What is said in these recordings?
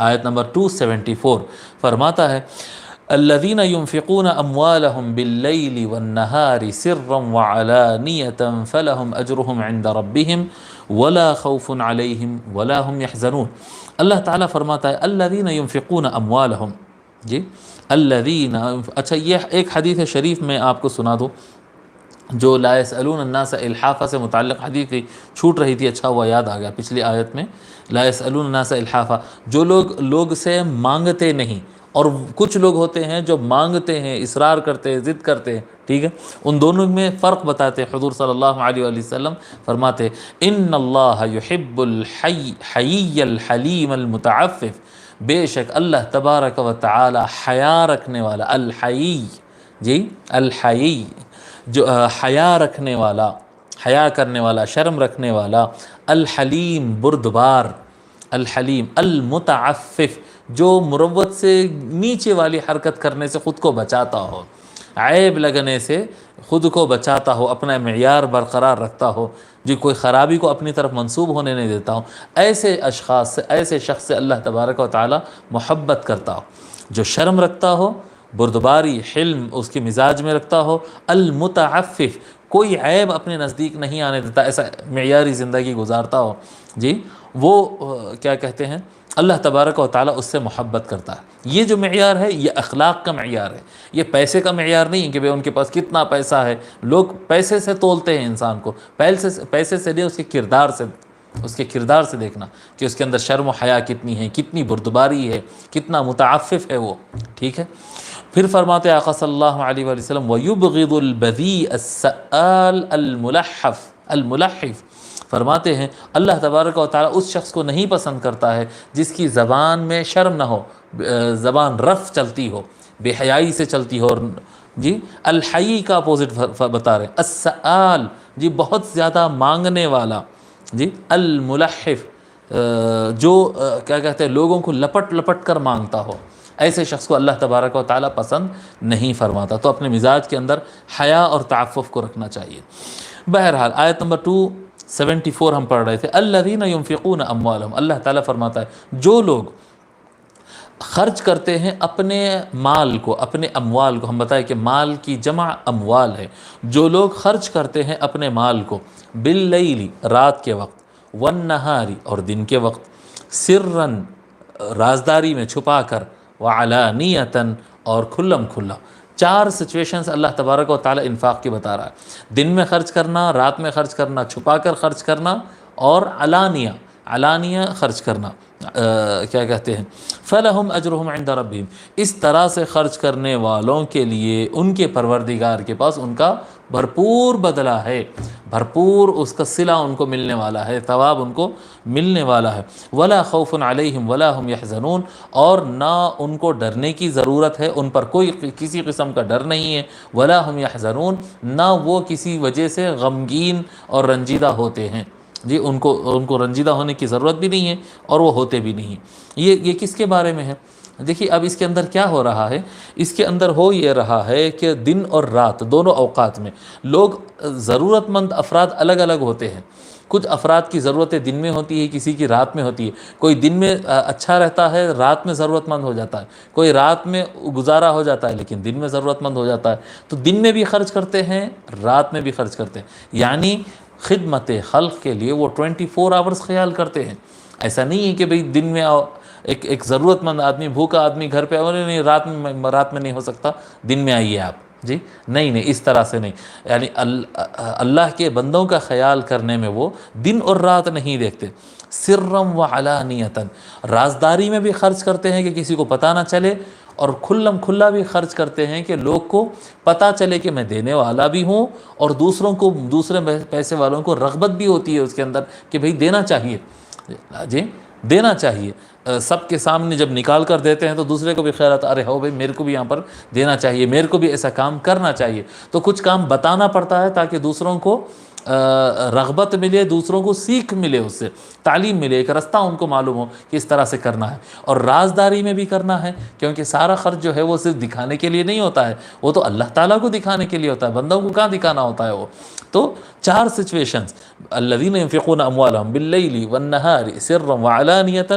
آیت نمبر 274 فرماتا ہے الذین ينفقون اموالهم باللیل والنہار سرا وعلانیۃ فلہم اجرہم عند ربہم ولا خوف علیہم ولا هم يحزنون۔ اللہ تعالیٰ فرماتا ہے الذین ينفقون اموالهم، جی الذین، اچھا یہ ایک حدیث شریف میں آپ کو سنا دوں جو لا يسألون الناس الحافہ سے متعلق حدیث تھی، چھوٹ رہی تھی، اچھا ہوا یاد آ گیا پچھلی آیت میں، لا يسألون الناس الحافہ، جو لوگ سے مانگتے نہیں، اور کچھ لوگ ہوتے ہیں جو مانگتے ہیں، اصرار کرتے ہیں، ضد کرتے ہیں، ٹھیک ہے، ان دونوں میں فرق بتاتے ہیں۔ حضور صلی اللہ علیہ وآلہ وسلم فرماتے ان اللہ یحب الحیی الحلیم المتعفف، بے شک اللہ تبارک و تعالی حیا رکھنے والا، الحیی، جی الحیی، جو حیا رکھنے والا، حیا کرنے والا، شرم رکھنے والا، الحلیم بردبار، الحلیم المتعفف جو مروت سے نیچے والی حرکت کرنے سے خود کو بچاتا ہو، عیب لگنے سے خود کو بچاتا ہو، اپنا معیار برقرار رکھتا ہو، جو کوئی خرابی کو اپنی طرف منسوب ہونے نہیں دیتا ہو، ایسے اشخاص سے، ایسے شخص سے اللہ تبارک و تعالی محبت کرتا ہو، جو شرم رکھتا ہو، بردباری، حلم اس کے مزاج میں رکھتا ہو، المتعفف کوئی عیب اپنے نزدیک نہیں آنے دیتا، ایسا معیاری زندگی گزارتا ہو، جی وہ کیا کہتے ہیں، اللہ تبارک و تعالیٰ اس سے محبت کرتا ہے۔ یہ جو معیار ہے یہ اخلاق کا معیار ہے، یہ پیسے کا معیار نہیں ہے کہ بھئی ان کے پاس کتنا پیسہ ہے، لوگ پیسے سے تولتے ہیں انسان کو، پیسے سے نہیں، اس کے کردار سے دیکھنا کہ اس کے اندر شرم و حیا کتنی ہے، کتنی بردباری ہے، کتنا متعفف ہے وہ، ٹھیک ہے۔ پھر فرماتے ہیں آقا صلی اللہ علیہ وآلہ وسلم وَيُبْغِضُ الْبَذِيءَ السَّآلَ الملحف، فرماتے ہیں اللہ تبارک و تعالیٰ اس شخص کو نہیں پسند کرتا ہے جس کی زبان میں شرم نہ ہو، زبان رف چلتی ہو، بے حیائی سے چلتی ہو، جی الحیی کا اپوزٹ بتا رہے ہیں، السآل جی بہت زیادہ مانگنے والا، جی الملحف جو کیا کہتے ہیں لوگوں کو لپٹ لپٹ کر مانگتا ہو، ایسے شخص کو اللہ تبارک و تعالیٰ پسند نہیں فرماتا۔ تو اپنے مزاج کے اندر حیا اور تعفف کو رکھنا چاہیے۔ بہرحال آیت نمبر 274 ہم پڑھ رہے تھے، الذین ينفقون اموالهم، اللہ تعالیٰ فرماتا ہے جو لوگ خرچ کرتے ہیں اپنے مال کو، اپنے اموال کو، ہم بتائیں کہ مال کی جمع اموال ہے، جو لوگ خرچ کرتے ہیں اپنے مال کو باللیل رات کے وقت، والنہاری اور دن کے وقت، سرًا رازداری میں چھپا کر، وعلانیتاً اور کھلم کھلا، 4 سچویشنز اللہ تبارک و تعالی انفاق کی بتا رہا ہے، دن میں خرچ کرنا، رات میں خرچ کرنا، چھپا کر خرچ کرنا، اور علانیہ خرچ کرنا، کیا کہتے ہیں فَلَهُمْ أَجْرُهُمْ عِنْدَ رَبِّهِمْ، اس طرح سے خرچ کرنے والوں کے لیے ان کے پروردگار کے پاس ان کا بھرپور بدلہ ہے، بھرپور اس کا صلہ ان کو ملنے والا ہے، ثواب ان کو ملنے والا ہے، وَلَا خَوْفٌ عَلَيْهِمْ وَلَا هُمْ يَحْزَنُونَ، اور نہ ان کو ڈرنے کی ضرورت ہے، ان پر کوئی کسی قسم کا ڈر نہیں ہے، وَلَا هُمْ يَحْزَنُونَ، نہ وہ کسی وجہ سے غمگین اور رنجیدہ ہوتے ہیں، جی ان کو رنجیدہ ہونے کی ضرورت بھی نہیں ہے اور وہ ہوتے بھی نہیں۔ یہ کس کے بارے میں ہے؟ دیکھیے اب اس کے اندر کیا ہو رہا ہے، اس کے اندر ہو یہ رہا ہے کہ دن اور رات دونوں اوقات میں لوگ، ضرورت مند افراد الگ الگ ہوتے ہیں، کچھ افراد کی ضرورتیں دن میں ہوتی ہے، کسی کی رات میں ہوتی ہے، کوئی دن میں اچھا رہتا ہے، رات میں ضرورت مند ہو جاتا ہے، کوئی رات میں گزارا ہو جاتا ہے لیکن دن میں ضرورت مند ہو جاتا ہے، تو دن میں بھی خرچ کرتے ہیں، رات میں بھی خرچ کرتے ہیں، یعنی خدمت خلق کے لیے وہ 24 آورز خیال کرتے ہیں۔ ایسا نہیں ہے کہ بھئی دن میں ایک ضرورت مند آدمی، بھوکا آدمی گھر پہ نہیں، رات میں نہیں ہو سکتا، دن میں آئیے آپ، جی نہیں اس طرح سے نہیں، یعنی اللہ کے بندوں کا خیال کرنے میں وہ دن اور رات نہیں دیکھتے، سرًا وعلانیۃً، رازداری میں بھی خرچ کرتے ہیں کہ کسی کو پتہ نہ چلے، اور کھلم کھلا بھی خرچ کرتے ہیں کہ لوگ کو پتہ چلے کہ میں دینے والا بھی ہوں، اور دوسرے پیسے والوں کو رغبت بھی ہوتی ہے اس کے اندر کہ بھئی دینا چاہیے، جی دینا چاہیے، سب کے سامنے جب نکال کر دیتے ہیں تو دوسرے کو بھی خیال آتا ہے ارے ہو بھئی میرے کو بھی یہاں پر دینا چاہیے، میرے کو بھی ایسا کام کرنا چاہیے، تو کچھ کام بتانا پڑتا ہے تاکہ دوسروں کو رغبت ملے، دوسروں کو سیکھ ملے، اس سے تعلیم ملے، ایک رستہ ان کو معلوم ہو کہ اس طرح سے کرنا ہے، اور رازداری میں بھی کرنا ہے، کیونکہ سارا خرچ جو ہے وہ صرف دکھانے کے لیے نہیں ہوتا ہے، وہ تو اللہ تعالیٰ کو دکھانے کے لیے ہوتا ہے، بندوں کو کہاں دکھانا ہوتا ہے وہ۔ تو 4 سچویشنز، الذین ينفقون اموالهم باللیل والنہار سرا وعلانیۃ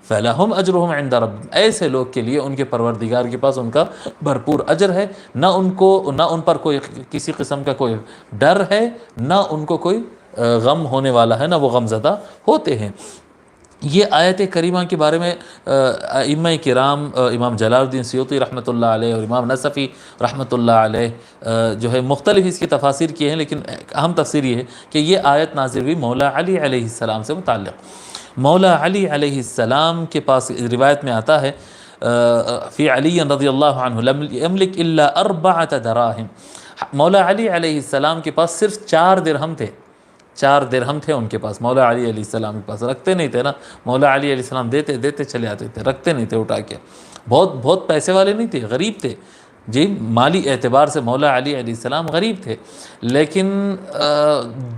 فلہم اجرہم عند ربہم، ایسے لوگ کے لیے ان کے پروردگار کے پاس ان کا بھرپور اجر ہے، نہ ان پر کوئی کسی قسم کا کوئی ڈر ہے، نہ ان کو کوئی غم ہونے والا ہے، نہ وہ غم زدہ ہوتے ہیں۔ یہ آیت کریمہ کے بارے میں ائمہ کرام، امام جلال الدین سیوطی رحمۃ اللہ علیہ اور امام نصفی رحمۃ اللہ علیہ جو ہے مختلف اس کی تفاسیر کیے ہیں، لیکن اہم تفسیر یہ ہے کہ یہ آیت نازل ہوئی مولا علی علیہ السلام سے متعلق۔ مولا علی علیہ السلام کے پاس روایت میں آتا ہے فی علی رضی اللہ عنہ لم یملک الا 4 دراہم، مولا علی علیہ السلام کے پاس صرف 4 درہم تھے، 4 درہم تھے ان کے پاس، مولا علی علیہ السلام کے پاس، رکھتے نہیں تھے نا، مولا علی علیہ السلام دیتے چلے آتے تھے، رکھتے نہیں تھے اٹھا کے، بہت پیسے والے نہیں تھے، غریب تھے جی، مالی اعتبار سے مولا علی علیہ السلام غریب تھے، لیکن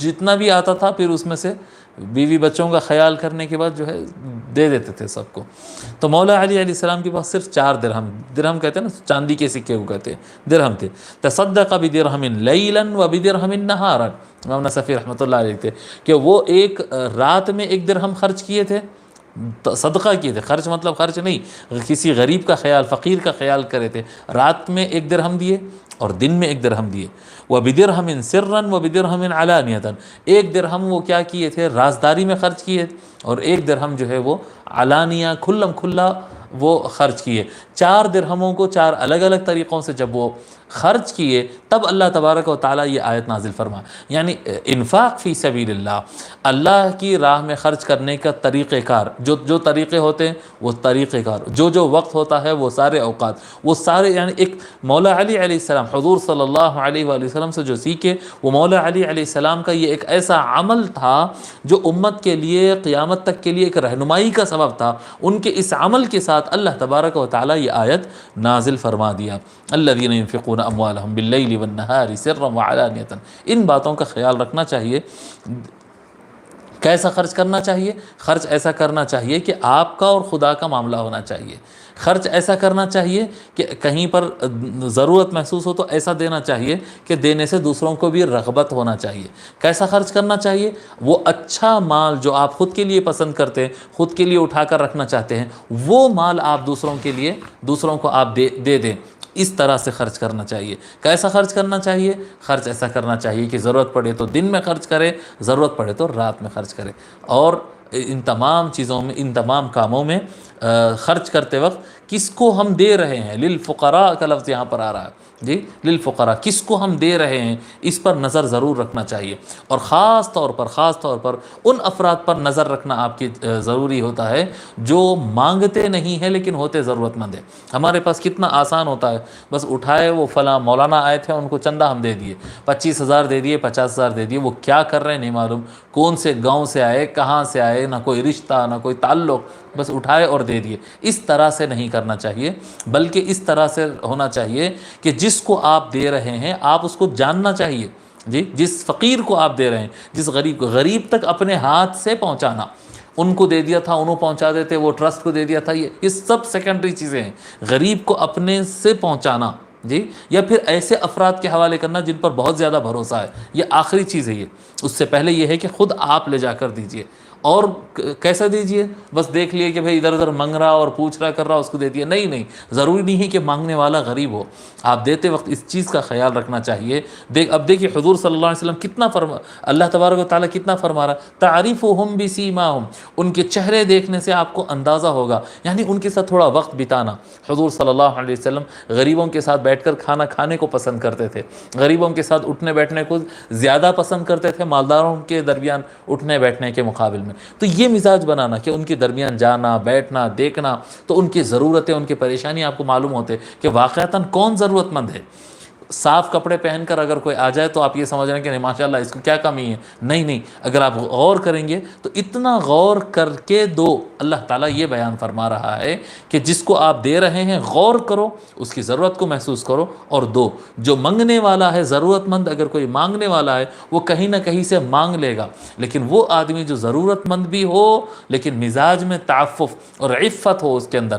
جتنا بھی آتا تھا پھر اس میں سے بیوی بچوں کا خیال کرنے کے بعد جو ہے دے دیتے تھے سب کو۔ تو مولا علی علیہ السلام کے پاس صرف 4 درہم کہتے ہیں نا، چاندی کے سکے کو کہتے ہیں، درہم تھے۔ تصدق بدرہم لیلا و بدرہم نہارا، امام نصفی رحمۃ اللہ علیہ تھے کہ وہ ایک رات میں 1 درہم خرچ کیے تھے، صدقہ کیے تھے، خرچ مطلب خرچ نہیں، کسی غریب کا خیال، فقیر کا خیال کرے تھے، رات میں 1 درہم دیے اور دن میں 1 درہم دیے۔ وَبِدِرْهَمٍ سِرًّا وَبِدِرْهَمٍ عَلَانِيَةً، 1 درہم وہ کیا کیے تھے، رازداری میں خرچ کیے، اور 1 درہم جو ہے وہ علانیہ کھلم کھلا وہ خرچ کیے۔ 4 درہموں کو 4 الگ الگ طریقوں سے جب وہ خرچ کیے، تب اللہ تبارک و تعالیٰ یہ آیت نازل فرما، یعنی انفاق فی سبیل اللہ کی راہ میں خرچ کرنے کا طریقہ کار، جو طریقے ہوتے ہیں وہ طریقہ کار، جو وقت ہوتا ہے وہ سارے اوقات، وہ سارے، یعنی ایک مولا علی علیہ السلام حضور صلی اللہ علیہ وآلہ وسلم سے جو سیکھے، وہ مولا علی علیہ السلام کا یہ ایک ایسا عمل تھا جو امت کے لیے قیامت تک کے لیے ایک رہنمائی کا سبب تھا۔ ان کے اس عمل کے ساتھ اللہ تبارک و تعالیٰ یہ آیت نازل فرما دیا، الذین ينفقون اموالهم باللیل والنہار سرا وعلانیۃ۔ ان باتوں کا خیال رکھنا چاہیے۔ کیسا خرچ کرنا چاہیے؟ خرچ ایسا کرنا چاہیے کہ آپ کا اور خدا کا معاملہ ہونا چاہیے۔ خرچ ایسا کرنا چاہیے کہ کہیں پر ضرورت محسوس ہو تو ایسا دینا چاہیے کہ دینے سے دوسروں کو بھی رغبت ہونا چاہیے۔ کیسا خرچ کرنا چاہیے؟ وہ اچھا مال جو آپ خود کے لیے پسند کرتے ہیں، خود کے لیے اٹھا کر رکھنا چاہتے ہیں، وہ مال آپ دوسروں کو آپ دے دیں، اس طرح سے خرچ کرنا چاہیے۔ کیسا خرچ کرنا چاہیے؟ خرچ ایسا کرنا چاہیے کہ ضرورت پڑے تو دن میں خرچ کرے، ضرورت پڑے تو رات میں خرچ کرے، اور ان تمام چیزوں میں، ان تمام کاموں میں خرچ کرتے وقت کس کو ہم دے رہے ہیں، للفقراء کا لفظ یہاں پر آ رہا ہے جی، للفقراء، کس کو ہم دے رہے ہیں اس پر نظر ضرور رکھنا چاہیے، اور خاص طور پر ان افراد پر نظر رکھنا آپ کی ضروری ہوتا ہے جو مانگتے نہیں ہیں لیکن ہوتے ضرورت مند ہیں۔ ہمارے پاس کتنا آسان ہوتا ہے، بس اٹھائے، وہ فلاں مولانا آئے تھے ان کو چندہ ہم دے دیے، 25,000 دے دیے، 50,000 دے دیے، وہ کیا کر رہے ہیں نہیں معلوم، کون سے گاؤں سے آئے، کہاں سے آئے، نہ کوئی رشتہ نہ کوئی تعلق، بس اٹھائے اور دے دیے۔ اس طرح سے نہیں کرنا چاہیے، بلکہ اس طرح سے ہونا چاہیے کہ جس کو آپ دے رہے ہیں آپ اس کو جاننا چاہیے جی، جس فقیر کو آپ دے رہے ہیں، جس غریب تک اپنے ہاتھ سے پہنچانا، ان کو دے دیا تھا انہوں پہنچا دیتے، وہ ٹرسٹ کو دے دیا تھا، یہ سب سیکنڈری چیزیں ہیں۔ غریب کو اپنے سے پہنچانا جی، یا پھر ایسے افراد کے حوالے کرنا جن پر بہت زیادہ بھروسہ ہے، یہ آخری چیز ہے۔ یہ اس سے پہلے یہ ہے کہ خود آپ لے جا کر دیجئے، اور کیسا دیجئے؟ بس دیکھ لیے کہ بھئی ادھر ادھر مانگ رہا اور پوچھ رہا کر رہا اس کو دے دیا، نہیں، ضروری نہیں ہے کہ مانگنے والا غریب ہو، آپ دیتے وقت اس چیز کا خیال رکھنا چاہیے۔ اب دیکھیے حضور صلی اللہ علیہ وسلم اللہ تبارک و تعالیٰ کتنا فرما رہا، تعریفہم بسیماہم، ان کے چہرے دیکھنے سے آپ کو اندازہ ہوگا، یعنی ان کے ساتھ تھوڑا وقت بتانا۔ حضور صلی اللہ علیہ وسلم غریبوں کے ساتھ بیٹھ کر کھانا کھانے کو پسند کرتے تھے، غریبوں کے ساتھ اٹھنے بیٹھنے کو زیادہ پسند کرتے تھے مالداروں کے درمیان اٹھنے بیٹھنے کے مقابل میں۔ تو یہ مزاج بنانا کہ ان کے درمیان جانا، بیٹھنا، دیکھنا، تو ان کی ضرورتیں، ان کی پریشانی آپ کو معلوم ہوتے کہ واقعتاً کون ضرورت مند ہے۔ صاف کپڑے پہن کر اگر کوئی آ جائے تو آپ یہ سمجھ رہے ہیں کہ نہیں ماشاء اللہ اس کو کیا کمی ہے، نہیں نہیں، اگر آپ غور کریں گے تو اتنا غور کر کے دو۔ اللہ تعالیٰ یہ بیان فرما رہا ہے کہ جس کو آپ دے رہے ہیں غور کرو، اس کی ضرورت کو محسوس کرو اور دو۔ جو منگنے والا ہے، ضرورت مند اگر کوئی مانگنے والا ہے، وہ کہیں نہ کہیں سے مانگ لے گا، لیکن وہ آدمی جو ضرورت مند بھی ہو لیکن مزاج میں تعفف اور عفت ہو، اس کے اندر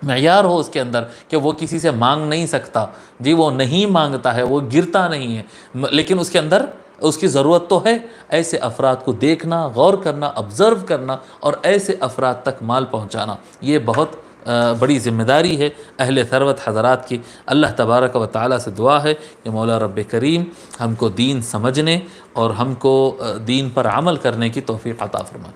معیار ہو اس کے اندر کہ وہ کسی سے مانگ نہیں سکتا، جی وہ نہیں مانگتا ہے، وہ گرتا نہیں ہے، لیکن اس کے اندر اس کی ضرورت تو ہے، ایسے افراد کو دیکھنا، غور کرنا، آبزرو کرنا اور ایسے افراد تک مال پہنچانا، یہ بہت بڑی ذمہ داری ہے اہل ثروت حضرات کی۔ اللہ تبارک و تعالیٰ سے دعا ہے کہ مولا رب کریم ہم کو دین سمجھنے اور ہم کو دین پر عمل کرنے کی توفیق عطا فرمائے۔